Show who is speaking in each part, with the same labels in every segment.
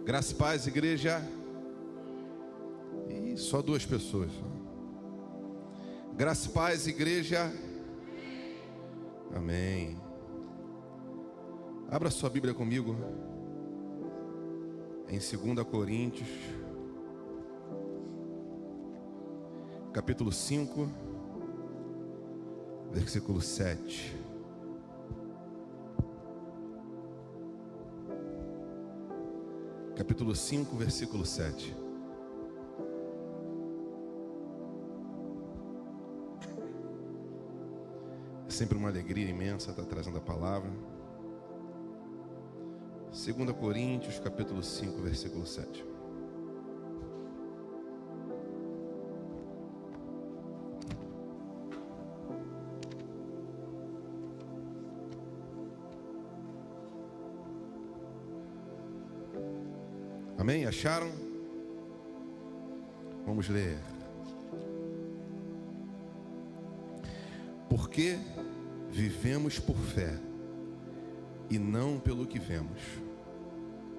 Speaker 1: Graça e paz, igreja. E só duas pessoas. Graça e paz, igreja. Amém. Abra sua Bíblia comigo em 2 Coríntios, capítulo 5, versículo 7. Capítulo 5, versículo 7. É sempre uma alegria imensa estar trazendo a palavra. 2 Coríntios, capítulo 5, versículo 7. Amém? Acharam? Vamos ler. Porque vivemos por fé e não pelo que vemos.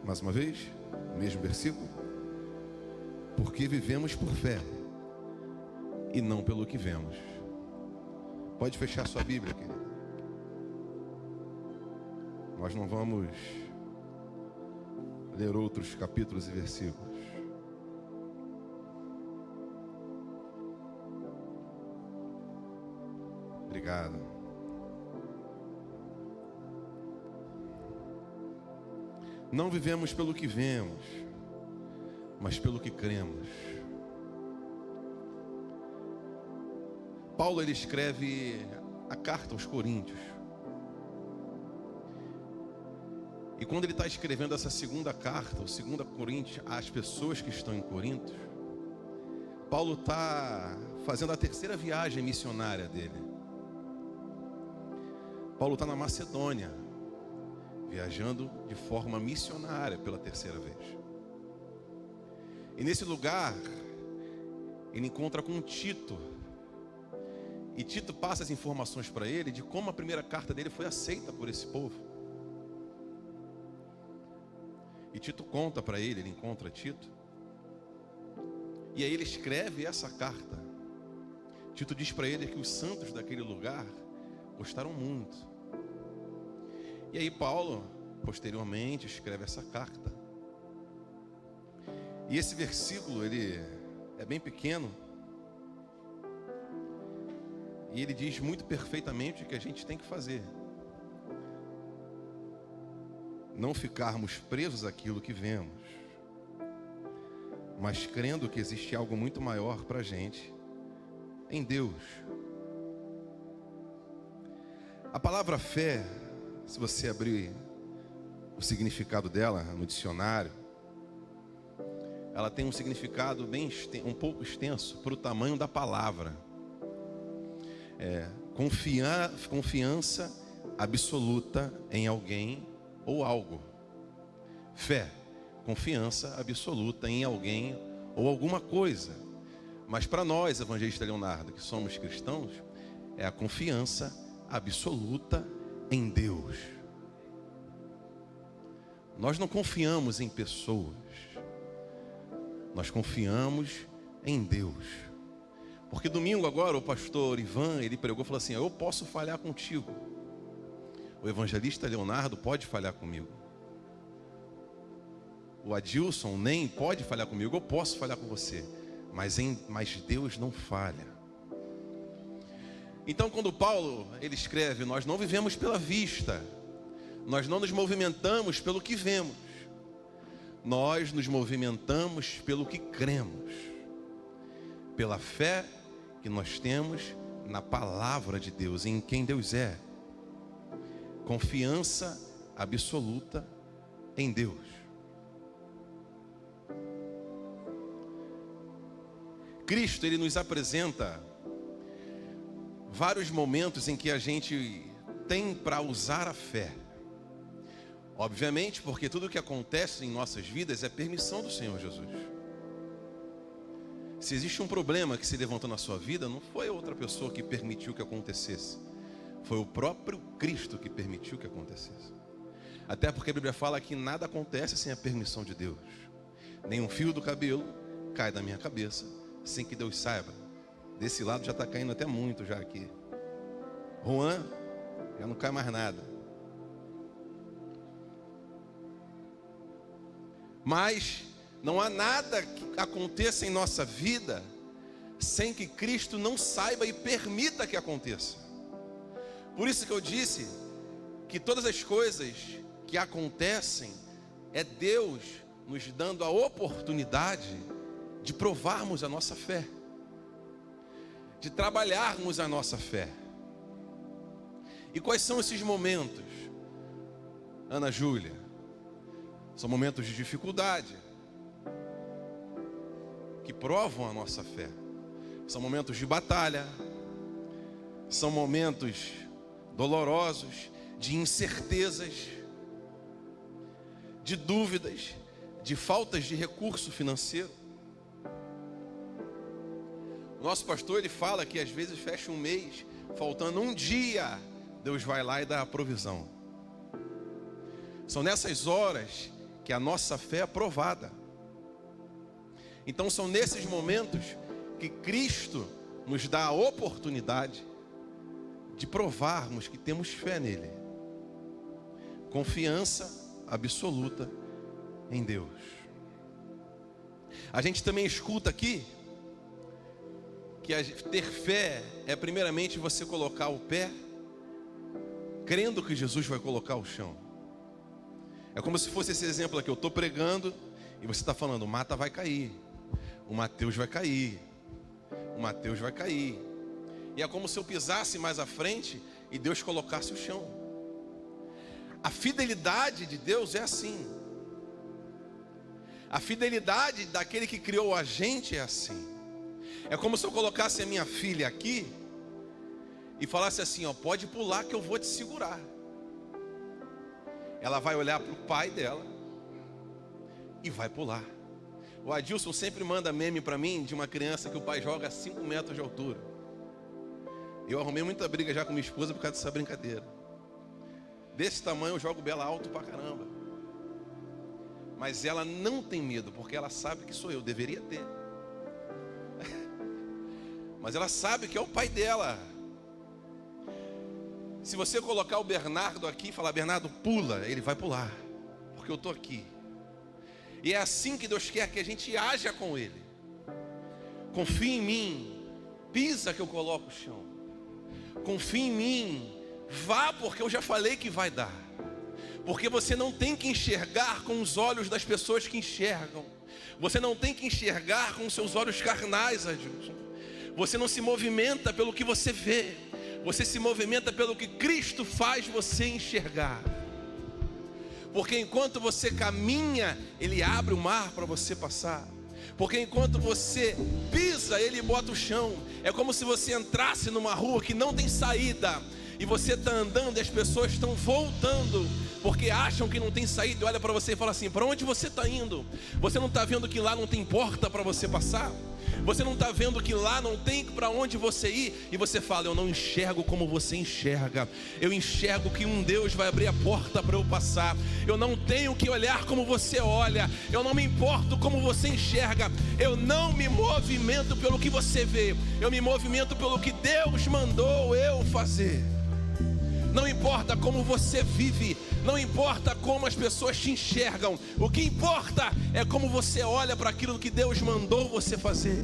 Speaker 1: Mais uma vez, mesmo versículo. Porque vivemos por fé e não pelo que vemos. Pode fechar sua Bíblia, querido. Nós não vamos ler outros capítulos e versículos. Obrigado. Não vivemos pelo que vemos, mas pelo que cremos. Paulo, ele escreve a carta aos Coríntios. E quando ele está escrevendo essa segunda carta, o 2 Coríntios, às pessoas que estão em Corinto, Paulo está fazendo a terceira viagem missionária dele. Paulo está na Macedônia, viajando de forma missionária pela terceira vez. E nesse lugar, ele encontra com Tito. E Tito passa as informações para ele de como a primeira carta dele foi aceita por esse povo. E Tito conta para ele encontra Tito. E aí ele escreve essa carta. Tito diz para ele que os santos daquele lugar gostaram muito. E aí Paulo, posteriormente, escreve essa carta. E esse versículo, ele é bem pequeno. E ele diz muito perfeitamente o que a gente tem que fazer. Não ficarmos presos àquilo que vemos, mas crendo que existe algo muito maior para a gente em Deus. A palavra fé, se você abrir o significado dela no dicionário, ela tem um significado um pouco extenso para o tamanho da palavra. Confiança absoluta em alguém ou algo. Fé, confiança absoluta em alguém ou alguma coisa. Mas para nós, evangelista Leonardo, que somos cristãos, é a confiança absoluta em Deus. Nós não confiamos em pessoas, nós confiamos em Deus. Porque domingo agora o pastor Ivan, ele pregou e falou assim: eu posso falhar contigo. O evangelista Leonardo pode falhar comigo. O Adilson nem pode falhar comigo. Eu posso falhar com você. Mas Deus não falha. Então quando Paulo, ele escreve: nós não vivemos pela vista. Nós não nos movimentamos pelo que vemos. Nós nos movimentamos pelo que cremos. Pela fé que nós temos na palavra de Deus, em quem Deus é. Confiança absoluta em Deus. Cristo, ele nos apresenta vários momentos em que a gente tem para usar a fé. Obviamente, porque tudo o que acontece em nossas vidas é permissão do Senhor Jesus. Se existe um problema que se levantou na sua vida, não foi outra pessoa que permitiu que acontecesse. Foi o próprio Cristo que permitiu que acontecesse. Até porque a Bíblia fala que nada acontece sem a permissão de Deus. Nem um fio do cabelo cai da minha cabeça sem que Deus saiba. Desse lado já está caindo até muito já aqui. Juan, já não cai mais nada. Mas não há nada que aconteça em nossa vida sem que Cristo não saiba e permita que aconteça. Por isso que eu disse que todas as coisas que acontecem é Deus nos dando a oportunidade de provarmos a nossa fé, de trabalharmos a nossa fé. E quais são esses momentos, Ana Júlia? São momentos de dificuldade que provam a nossa fé. São momentos de batalha, são momentos dolorosos, de incertezas, de dúvidas, de faltas de recurso financeiro. O nosso pastor, ele fala que às vezes fecha um mês, faltando um dia, Deus vai lá e dá a provisão. São nessas horas que a nossa fé é provada. Então são nesses momentos que Cristo nos dá a oportunidade de provarmos que temos fé nele. Confiança absoluta em Deus. A gente também escuta aqui que ter fé é primeiramente você colocar o pé crendo que Jesus vai colocar o chão. É como se fosse esse exemplo aqui, eu estou pregando e você está falando, o Mata vai cair, o Mateus vai cair, o Mateus vai cair. E é como se eu pisasse mais à frente e Deus colocasse o chão. A fidelidade de Deus é assim. A fidelidade daquele que criou a gente é assim. É como se eu colocasse a minha filha aqui e falasse assim, ó, pode pular que eu vou te segurar. Ela vai olhar para o pai dela e vai pular. O Adilson sempre manda meme para mim de uma criança que o pai joga a 5 metros de altura. Eu arrumei muita briga já com minha esposa por causa dessa brincadeira. Desse tamanho eu jogo Bela alto pra caramba. Mas ela não tem medo, porque ela sabe que sou eu, deveria ter. Mas ela sabe que é o pai dela. Se você colocar o Bernardo aqui e falar, Bernardo, pula, ele vai pular, porque eu estou aqui. E é assim que Deus quer que a gente haja com ele. Confia em mim, pisa que eu coloco o chão. Confia em mim, vá porque eu já falei que vai dar. Porque você não tem que enxergar com os olhos das pessoas que enxergam. Você não tem que enxergar com os seus olhos carnais, Adilson. Você não se movimenta pelo que você vê. Você se movimenta pelo que Cristo faz você enxergar. Porque enquanto você caminha, Ele abre o mar para você passar. Porque enquanto você pisa, Ele bota o chão. É como se você entrasse numa rua que não tem saída, e você está andando e as pessoas estão voltando, porque acham que não tem saída. E olha para você e fala assim, para onde você está indo? Você não está vendo que lá não tem porta para você passar? Você não está vendo que lá não tem para onde você ir? E você fala, eu não enxergo como você enxerga. Eu enxergo que um Deus vai abrir a porta para eu passar. Eu não tenho que olhar como você olha. Eu não me importo como você enxerga. Eu não me movimento pelo que você vê. Eu me movimento pelo que Deus mandou eu fazer. Não importa como você vive, não importa como as pessoas te enxergam. O que importa é como você olha para aquilo que Deus mandou você fazer.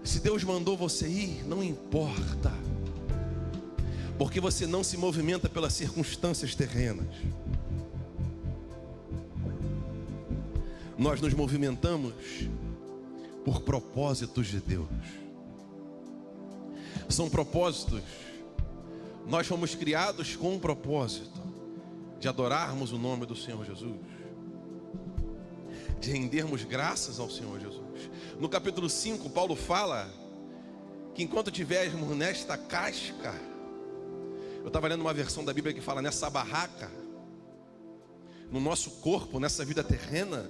Speaker 1: Se Deus mandou você ir, não importa, porque você não se movimenta pelas circunstâncias terrenas. Nós nos movimentamos por propósitos de Deus. São propósitos. Nós fomos criados com um propósito de adorarmos o nome do Senhor Jesus, de rendermos graças ao Senhor Jesus. No capítulo 5, Paulo fala que enquanto tivermos nesta casca, eu estava lendo uma versão da Bíblia que fala nessa barraca, no nosso corpo, nessa vida terrena,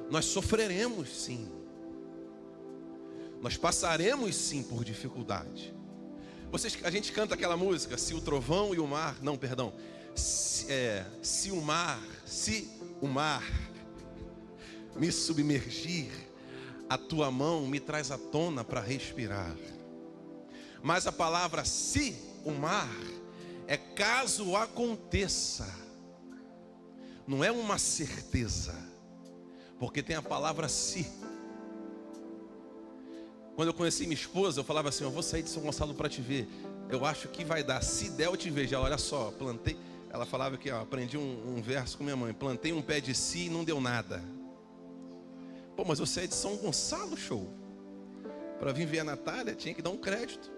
Speaker 1: nós sofreremos sim. Nós passaremos sim por dificuldade. A gente canta aquela música, se o trovão e o mar, não, perdão, se o mar me submergir, a tua mão me traz à tona para respirar. Mas a palavra se o mar é caso aconteça, não é uma certeza, porque tem a palavra se. Quando eu conheci minha esposa, eu falava assim: eu vou sair de São Gonçalo para te ver, eu acho que vai dar, se der eu te vejo. Olha só, plantei, ela falava que aprendi um verso com minha mãe: plantei um pé de si e não deu nada. Pô, mas eu saí de São Gonçalo, show, para vir ver a Natália, tinha que dar um crédito.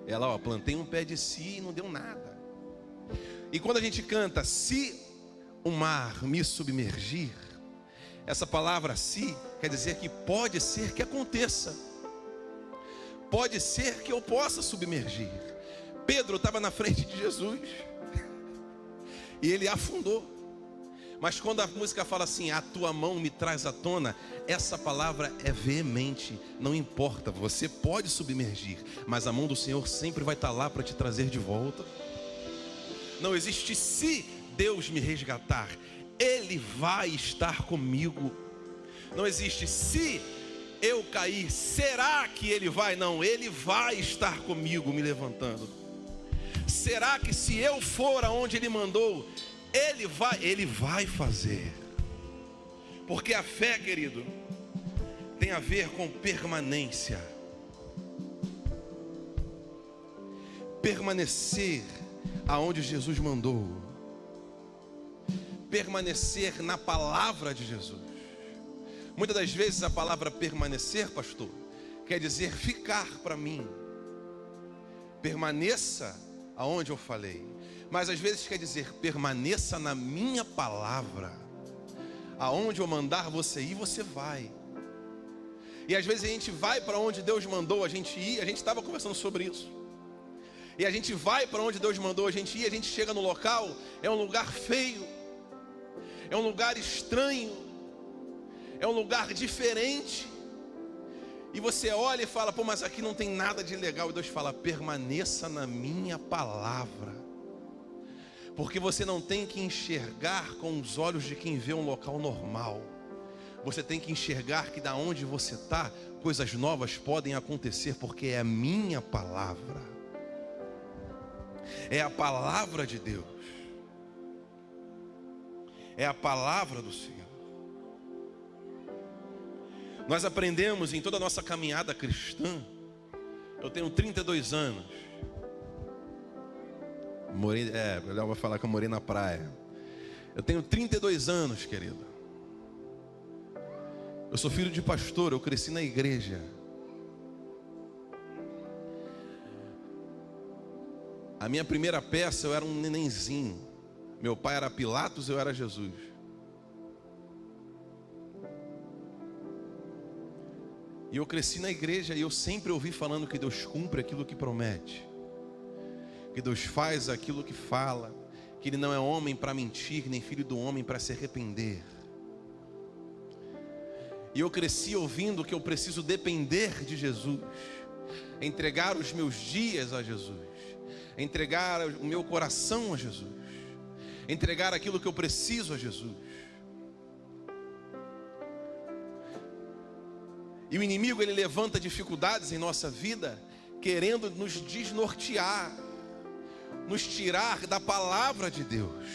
Speaker 1: Ela, plantei um pé de si e não deu nada. E quando a gente canta, se o mar me submergir, essa palavra se quer dizer que pode ser que aconteça, pode ser que eu possa submergir. Pedro estava na frente de Jesus e ele afundou. Mas quando a música fala assim, a tua mão me traz à tona, essa palavra é veemente. Não importa, você pode submergir, mas a mão do Senhor sempre vai estar lá para te trazer de volta. Não existe se Deus me resgatar, Ele vai estar comigo. Não existe se eu cair, será que Ele vai? Não, Ele vai estar comigo me levantando. Será que se eu for aonde Ele mandou, Ele vai fazer. Porque a fé, querido, tem a ver com permanência. Permanecer aonde Jesus mandou. Permanecer na palavra de Jesus. Muitas das vezes a palavra permanecer, pastor, quer dizer ficar para mim. Permaneça aonde eu falei. Mas às vezes quer dizer, permaneça na minha palavra. Aonde eu mandar você ir, você vai. E às vezes a gente vai para onde Deus mandou a gente ir. A gente estava conversando sobre isso. E a gente vai para onde Deus mandou a gente ir. A gente chega no local, é um lugar feio, é um lugar estranho, é um lugar diferente. E você olha e fala, pô, mas aqui não tem nada de legal. E Deus fala, permaneça na minha palavra. Porque você não tem que enxergar com os olhos de quem vê um local normal. Você tem que enxergar que da onde você está, coisas novas podem acontecer, porque é a minha palavra. É a palavra de Deus. É a palavra do Senhor. Nós aprendemos em toda a nossa caminhada cristã. Eu tenho 32 anos. Melhor vou falar que eu morei na praia. Eu tenho 32 anos, querido. Eu sou filho de pastor, eu cresci na igreja. A minha primeira peça, eu era um nenenzinho. Meu pai era Pilatos, eu era Jesus. E eu cresci na igreja e eu sempre ouvi falando que Deus cumpre aquilo que promete. Que Deus faz aquilo que fala, que Ele não é homem para mentir, nem filho do homem para se arrepender. E eu cresci ouvindo que eu preciso depender de Jesus, entregar os meus dias a Jesus, entregar o meu coração a Jesus, entregar aquilo que eu preciso a Jesus. E o inimigo, ele levanta dificuldades em nossa vida, querendo nos desnortear, nos tirar da palavra de Deus.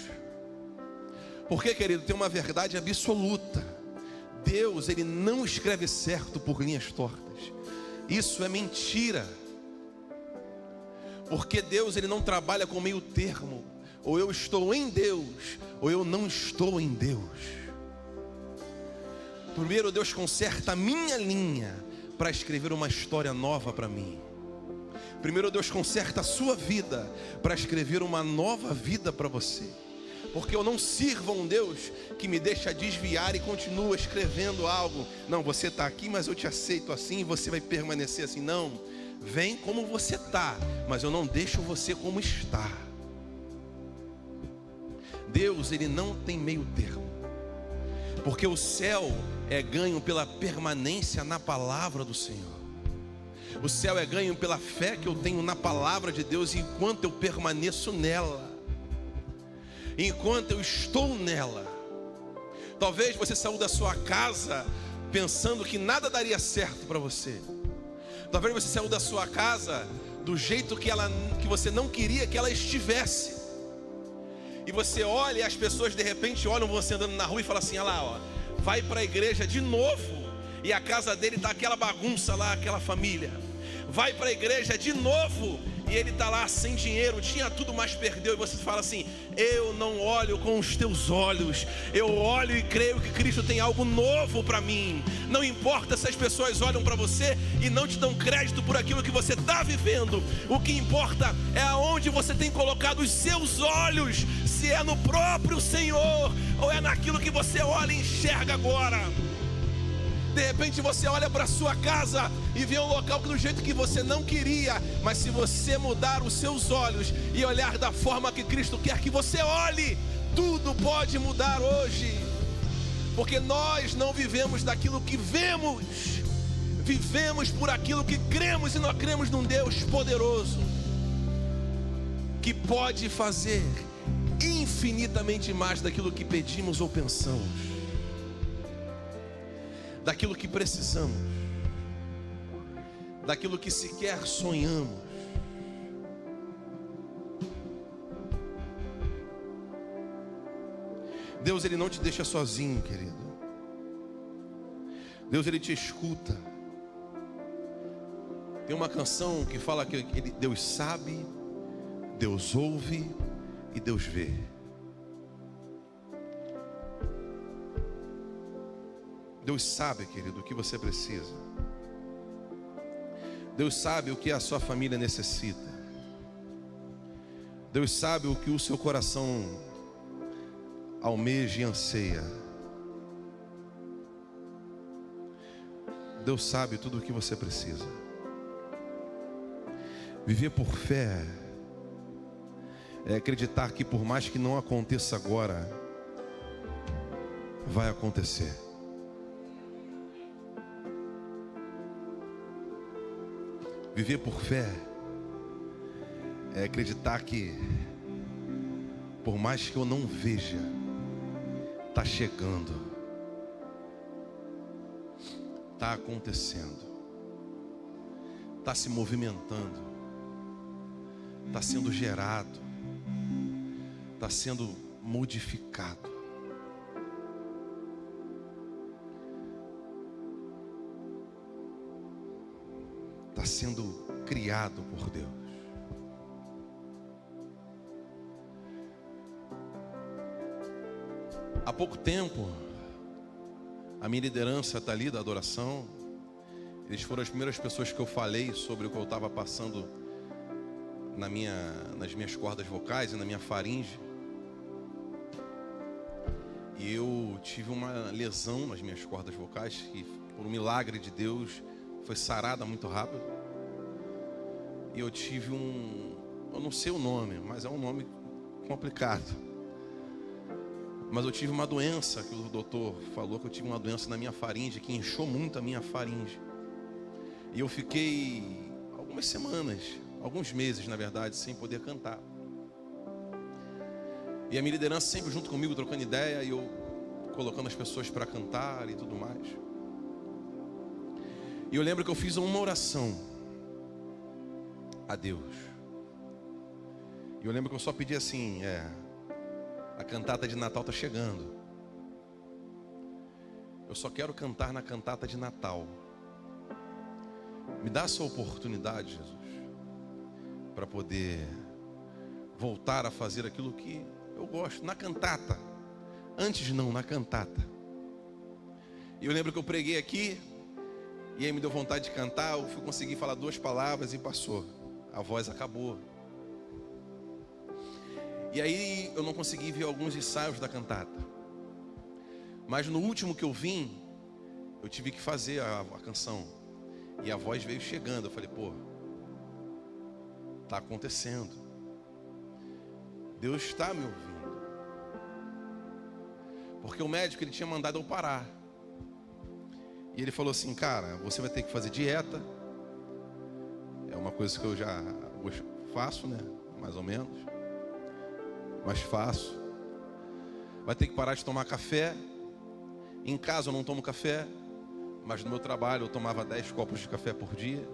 Speaker 1: Porque, querido, tem uma verdade absoluta. Deus, ele não escreve certo por linhas tortas. Isso é mentira. Porque Deus, ele não trabalha com meio termo. Ou eu estou em Deus, ou eu não estou em Deus. Primeiro Deus conserta a minha linha para escrever uma história nova para mim. Primeiro Deus conserta a sua vida para escrever uma nova vida para você. Porque eu não sirvo a um Deus que me deixa desviar e continua escrevendo algo. Não, você está aqui, mas eu te aceito assim e você vai permanecer assim. Não, vem como você está, mas eu não deixo você como está. Deus, ele não tem meio termo. Porque o céu é ganho pela permanência na palavra do Senhor. O céu é ganho pela fé que eu tenho na palavra de Deus, enquanto eu permaneço nela, enquanto eu estou nela. Talvez você saiu da sua casa pensando que nada daria certo para você. Talvez você saiu da sua casa do jeito que você não queria que ela estivesse. E você olha e as pessoas de repente olham você andando na rua e falam assim: olha lá, ó, vai para a igreja de novo e a casa dele está aquela bagunça lá, aquela família. Vai para a igreja de novo e ele está lá sem dinheiro, tinha tudo, mas perdeu. E você fala assim: eu não olho com os teus olhos, eu olho e creio que Cristo tem algo novo para mim. Não importa se as pessoas olham para você e não te dão crédito por aquilo que você está vivendo. O que importa é aonde você tem colocado os seus olhos, se é no próprio Senhor ou é naquilo que você olha e enxerga agora. De repente você olha para a sua casa e vê um local do jeito que você não queria, mas se você mudar os seus olhos e olhar da forma que Cristo quer que você olhe, tudo pode mudar hoje. Porque nós não vivemos daquilo que vemos, vivemos por aquilo que cremos, e nós cremos num Deus poderoso, que pode fazer infinitamente mais daquilo que pedimos ou pensamos, daquilo que precisamos, daquilo que sequer sonhamos. Deus, Ele não te deixa sozinho, querido. Deus, Ele te escuta. Tem uma canção que fala que Deus sabe, Deus ouve e Deus vê. Deus sabe, querido, o que você precisa. Deus sabe o que a sua família necessita. Deus sabe o que o seu coração almeja e anseia. Deus sabe tudo o que você precisa. Viver por fé é acreditar que por mais que não aconteça agora, vai acontecer. Viver por fé é acreditar que por mais que eu não veja, está chegando, está acontecendo, está se movimentando, está sendo gerado, está sendo modificado. Está sendo criado por Deus. Há pouco tempo, a minha liderança está ali da adoração. Eles foram as primeiras pessoas que eu falei sobre o que eu estava passando nas minhas cordas vocais e na minha faringe. E eu tive uma lesão nas minhas cordas vocais que, por um milagre de Deus, foi sarada muito rápido. E eu tive eu não sei o nome, mas é um nome complicado. Mas eu tive uma doença que o doutor falou que eu tive uma doença na minha faringe, que inchou muito a minha faringe. E eu fiquei algumas semanas, alguns meses na verdade, sem poder cantar. E a minha liderança sempre junto comigo, trocando ideia, e eu colocando as pessoas para cantar e tudo mais. E eu lembro que eu fiz uma oração a Deus. E eu lembro que eu só pedi assim: a cantata de Natal está chegando. Eu só quero cantar na cantata de Natal. Me dá essa oportunidade, Jesus, para poder voltar a fazer aquilo que eu gosto, na cantata. Antes não, na cantata. E eu lembro que eu preguei aqui, e aí me deu vontade de cantar. Eu fui conseguir falar 2 palavras e passou. A voz acabou. E aí eu não consegui ver alguns ensaios da cantata. Mas no último que eu vim, eu tive que fazer a canção. E a voz veio chegando. Eu falei: pô, está acontecendo. Deus está me ouvindo. Porque o médico, ele tinha mandado eu parar. E ele falou assim: cara, você vai ter que fazer dieta, uma coisa que eu já faço, né? Mais ou menos. Mas faço. Vai ter que parar de tomar café. Em casa eu não tomo café, mas no meu trabalho eu tomava 10 copos de café por dia.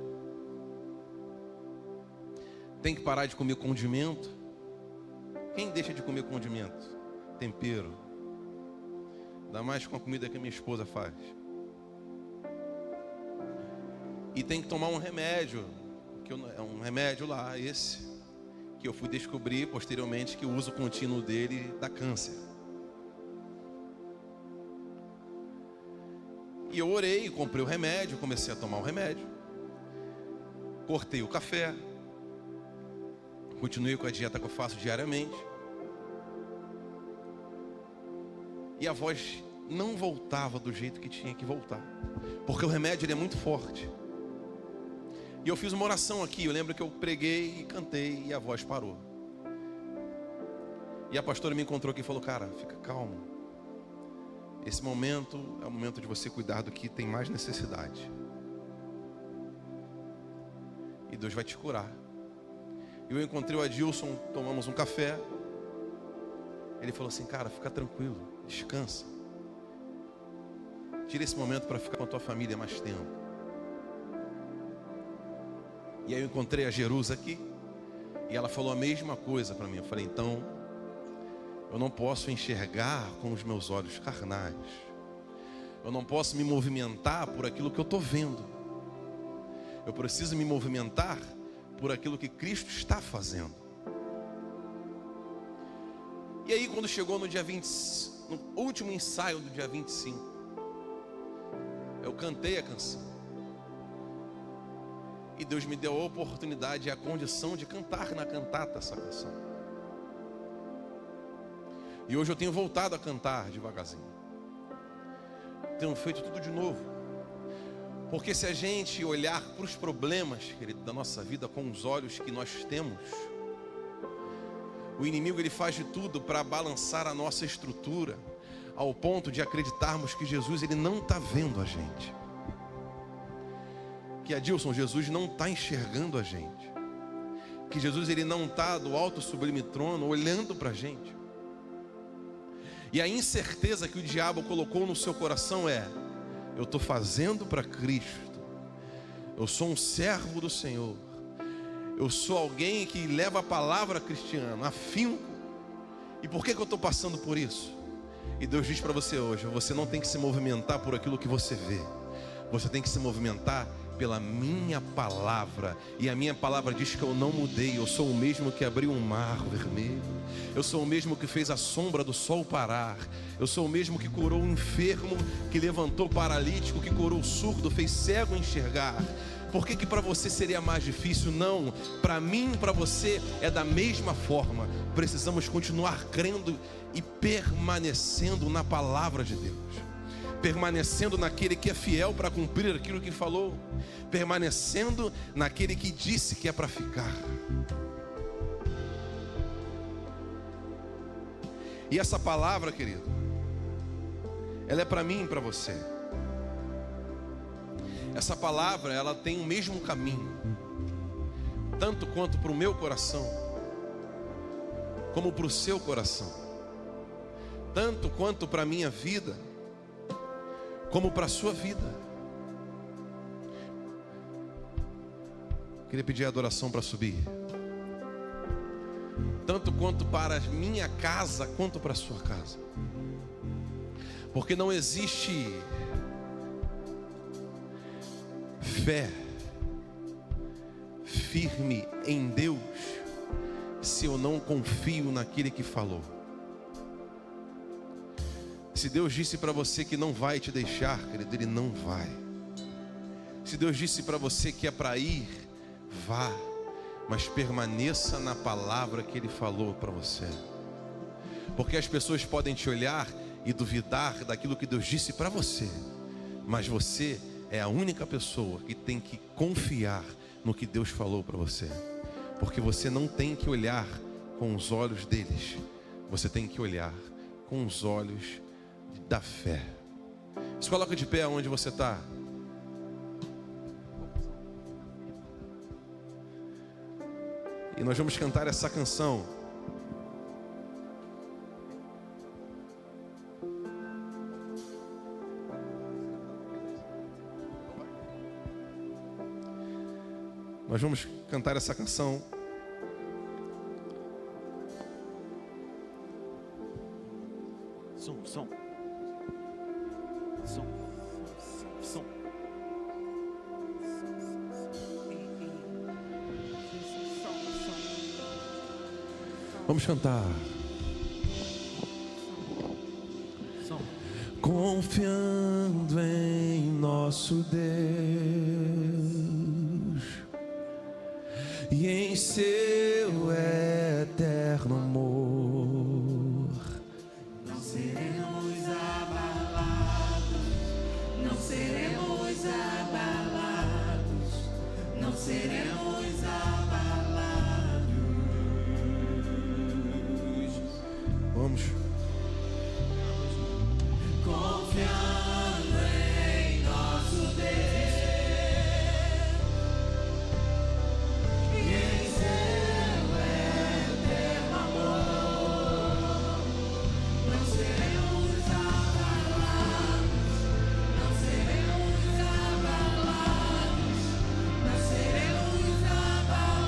Speaker 1: Tem que parar de comer condimento. Quem deixa de comer condimento? Tempero. Ainda mais com a comida que a minha esposa faz. E tem que tomar um remédio, é um remédio lá, esse, que eu fui descobrir posteriormente que o uso contínuo dele dá câncer. E eu orei, comprei o remédio, comecei a tomar o remédio. Cortei o café. Continuei com a dieta que eu faço diariamente. E a voz não voltava do jeito que tinha que voltar. Porque o remédio ele é muito forte. E eu fiz uma oração aqui, eu lembro que eu preguei e cantei e a voz parou. E a pastora me encontrou aqui e falou: cara, fica calmo. Esse momento é o momento de você cuidar do que tem mais necessidade. E Deus vai te curar. Eu encontrei o Adilson, tomamos um café. Ele falou assim: cara, fica tranquilo, descansa. Tira esse momento para ficar com a tua família mais tempo. E aí eu encontrei a Jerusa aqui. E ela falou a mesma coisa para mim. Eu falei: então, eu não posso enxergar com os meus olhos carnais. Eu não posso me movimentar por aquilo que eu estou vendo. Eu preciso me movimentar por aquilo que Cristo está fazendo. E aí quando chegou no dia 20, no último ensaio do dia 25, eu cantei a canção. E Deus me deu a oportunidade e a condição de cantar na cantata essa canção. E hoje eu tenho voltado a cantar devagarzinho. Tenho feito tudo de novo. Porque se a gente olhar para os problemas, querido, da nossa vida com os olhos que nós temos, o inimigo ele faz de tudo para balançar a nossa estrutura, ao ponto de acreditarmos que Jesus ele não está vendo a gente. Que Adilson, Jesus não está enxergando a gente. Que Jesus ele não está do alto sublime trono olhando para a gente. E a incerteza que o diabo colocou no seu coração é: eu estou fazendo para Cristo. Eu sou um servo do Senhor. Eu sou alguém que leva a palavra cristiana, afinco. E por que eu estou passando por isso? E Deus diz para você hoje: você não tem que se movimentar por aquilo que você vê. Você tem que se movimentar pela minha palavra. E a minha palavra diz que eu não mudei. Eu sou o mesmo que abriu um mar vermelho. Eu sou o mesmo que fez a sombra do sol parar. Eu sou o mesmo que curou o enfermo, que levantou o paralítico, que curou o surdo, fez cego enxergar. Por que para você seria mais difícil? Não, para mim e para você é da mesma forma. Precisamos continuar crendo e permanecendo na palavra de Deus. Permanecendo naquele que é fiel para cumprir aquilo que falou. Permanecendo naquele que disse que é para ficar. E essa palavra, querido, ela é para mim e para você. Essa palavra, ela tem o mesmo caminho, tanto quanto para o meu coração, como para o seu coração, tanto quanto para a minha vida, como para a sua vida. Queria pedir a adoração para subir. Tanto quanto para a minha casa, quanto para a sua casa. Porque não existe fé firme em Deus se eu não confio naquele que falou. Se Deus disse para você que não vai te deixar, querido, Ele não vai. Se Deus disse para você que é para ir, vá. Mas permaneça na palavra que Ele falou para você. Porque as pessoas podem te olhar e duvidar daquilo que Deus disse para você. Mas você é a única pessoa que tem que confiar no que Deus falou para você. Porque você não tem que olhar com os olhos deles. Você tem que olhar com os olhos da fé. Se coloca de pé onde você está. E nós vamos cantar essa canção. Nós vamos cantar essa canção.
Speaker 2: Som.
Speaker 1: Vamos cantar. Confiando em nosso Deus e em seu eterno amor,
Speaker 3: não seremos abalados, não seremos abalados, não seremos abalados.
Speaker 1: Vamos.
Speaker 3: Confiando em nosso Deus e em seu eterno amor, não seremos abalados, não seremos abalados, não seremos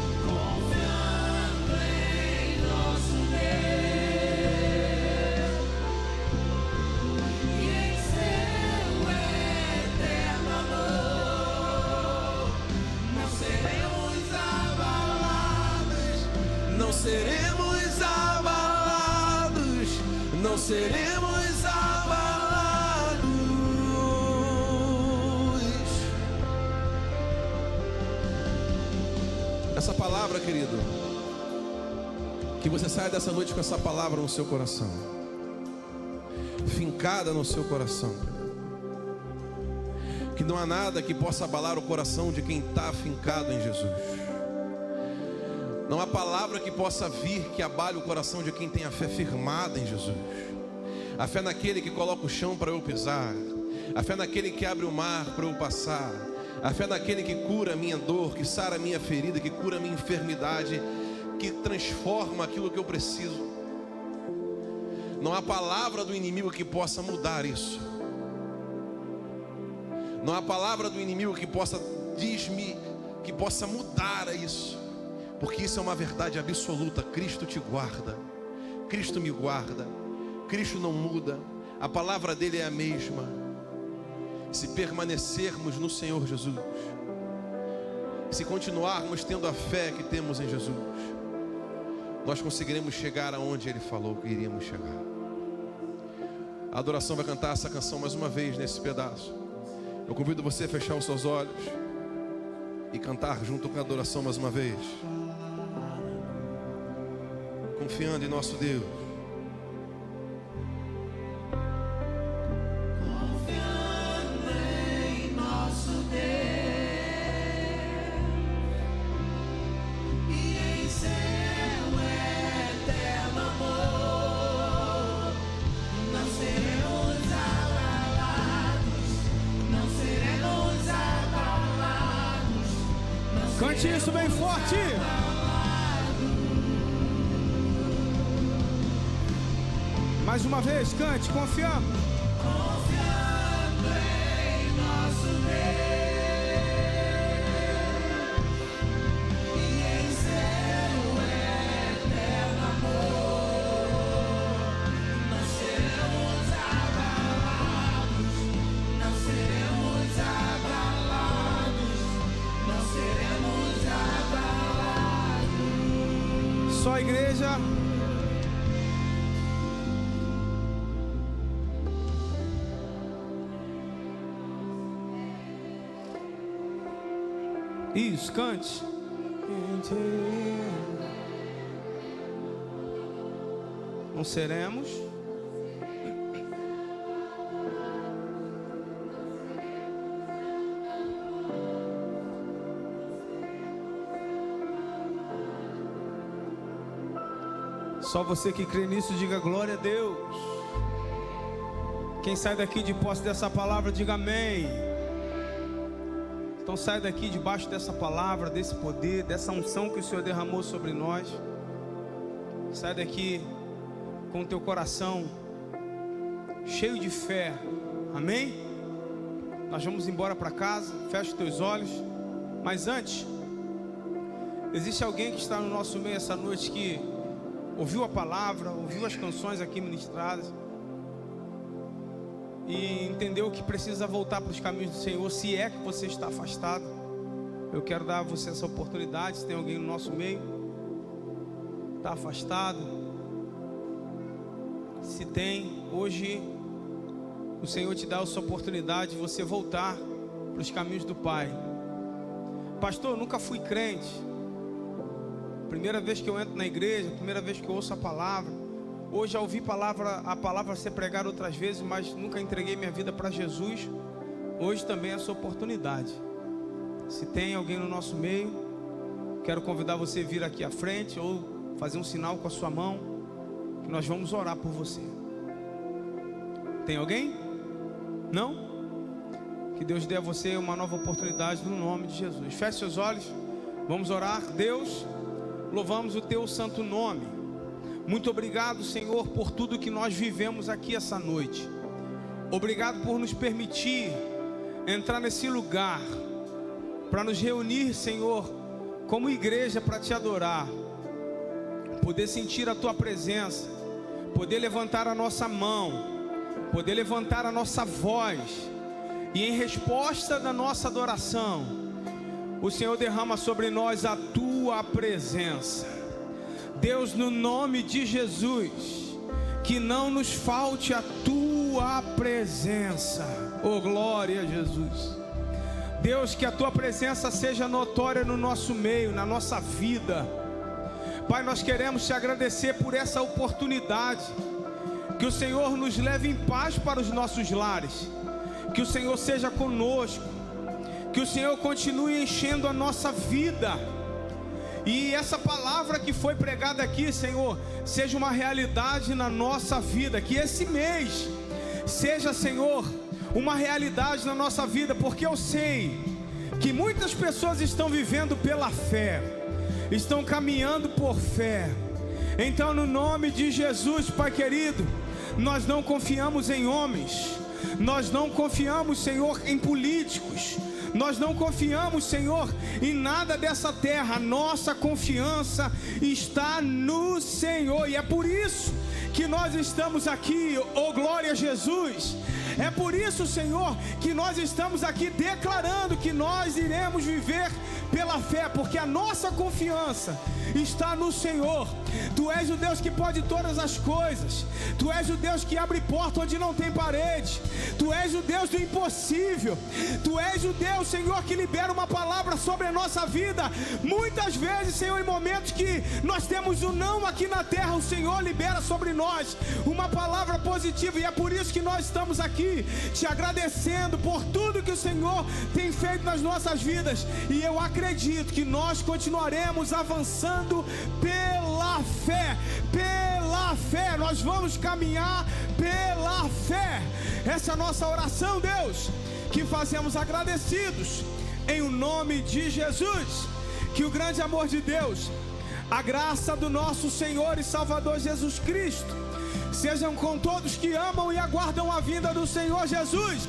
Speaker 3: abalados. Confiando em nosso Deus e em seu eterno amor, não seremos abalados,
Speaker 1: Não seremos abalados, não seremos abalados. Essa palavra, querido, que você saia dessa noite com essa palavra no seu coração, fincada no seu coração, que não há nada que possa abalar o coração de quem está fincado em Jesus. Não há palavra que possa vir que abale o coração de quem tem a fé firmada em Jesus. A fé naquele que coloca o chão para eu pisar. A fé naquele que abre o mar para eu passar. A fé naquele que cura a minha dor, que sara a minha ferida, que cura a minha enfermidade, que transforma aquilo que eu preciso. Não há palavra do inimigo que possa mudar isso. Não há palavra do inimigo que possa que possa mudar isso. Porque isso é uma verdade absoluta. Cristo te guarda, Cristo me guarda, Cristo não muda, a palavra dele é a mesma. Se permanecermos no Senhor Jesus, se continuarmos tendo a fé que temos em Jesus, nós conseguiremos chegar aonde ele falou que iríamos chegar. A adoração vai cantar essa canção mais uma vez nesse pedaço. Eu convido você a fechar os seus olhos e cantar junto com a adoração mais uma vez, confiando em nosso Deus.
Speaker 3: confiando em nosso Deus e em seu eterno amor, não seremos abalados, não seremos abalados, não
Speaker 2: Cante isso bem forte. Mais uma vez, cante, confiando.
Speaker 3: confiando em nosso Deus e em seu eterno amor, não seremos abalados, não seremos abalados, não seremos abalados.
Speaker 2: Só a igreja. Isso, cante. Não seremos. Só você que crê nisso, diga glória a Deus. Quem sai daqui de posse dessa palavra, diga amém. Então sai daqui debaixo dessa palavra, desse poder, dessa unção que o Senhor derramou sobre nós. Sai daqui com o teu coração cheio de fé, amém? Nós vamos embora para casa, fecha os teus olhos. Mas antes, existe alguém que está no nosso meio essa noite que ouviu a palavra, ouviu as canções aqui ministradas e entendeu que precisa voltar para os caminhos do Senhor. Se é que você está afastado, eu quero dar a você essa oportunidade. Se tem alguém no nosso meio está afastado, se tem, hoje o Senhor te dá essa oportunidade de você voltar para os caminhos do Pai. Pastor, eu nunca fui crente, primeira vez que eu entro na igreja, primeira vez que eu ouço a palavra. Hoje já ouvi a palavra ser pregada outras vezes, mas nunca entreguei minha vida para Jesus. Hoje também é a sua oportunidade. Se tem alguém no nosso meio, quero convidar você a vir aqui à frente ou fazer um sinal com a sua mão, que nós vamos orar por você. Tem alguém? Não? Que Deus dê a você uma nova oportunidade no nome de Jesus. Feche seus olhos, vamos orar. Deus, louvamos o teu santo nome. Muito obrigado, Senhor, por tudo que nós vivemos aqui essa noite. Obrigado por nos permitir entrar nesse lugar, para nos reunir, Senhor, como igreja para te adorar, poder sentir a tua presença, poder levantar a nossa mão, poder levantar a nossa voz, e em resposta da nossa adoração, o Senhor derrama sobre nós a tua presença. Deus, no nome de Jesus, que não nos falte a tua presença. Oh, glória a Jesus. Deus, que a tua presença seja notória no nosso meio, na nossa vida. Pai, nós queremos te agradecer por essa oportunidade. Que o Senhor nos leve em paz para os nossos lares. Que o Senhor seja conosco. Que o Senhor continue enchendo a nossa vida. E essa palavra que foi pregada aqui, Senhor, seja uma realidade na nossa vida. Que esse mês seja, Senhor, uma realidade na nossa vida. Porque eu sei que muitas pessoas estão vivendo pela fé, estão caminhando por fé. Então, no nome de Jesus, Pai querido, nós não confiamos em homens, nós não confiamos, Senhor, em políticos, nós não confiamos, Senhor, em nada dessa terra. Nossa confiança está no Senhor, e é por isso que nós estamos aqui. Oh, glória a Jesus. É por isso, Senhor, que nós estamos aqui declarando que nós iremos viver pela fé, porque a nossa confiança está no Senhor. Tu és o Deus que pode todas as coisas. Tu és o Deus que abre porta onde não tem parede. Tu és o Deus do impossível. Tu és o Deus, Senhor, que libera uma palavra sobre a nossa vida. Muitas vezes, Senhor, em momentos que nós temos o não aqui na terra, o Senhor libera sobre nós uma palavra positiva. E é por isso que nós estamos aqui te agradecendo por tudo que o Senhor tem feito nas nossas vidas. E eu acredito que nós continuaremos avançando pela fé. Pela fé, nós vamos caminhar pela fé. Essa é a nossa oração, Deus, que fazemos agradecidos em o nome de Jesus. Que o grande amor de Deus, a graça do nosso Senhor e Salvador Jesus Cristo, sejam com todos que amam e aguardam a vinda do Senhor Jesus.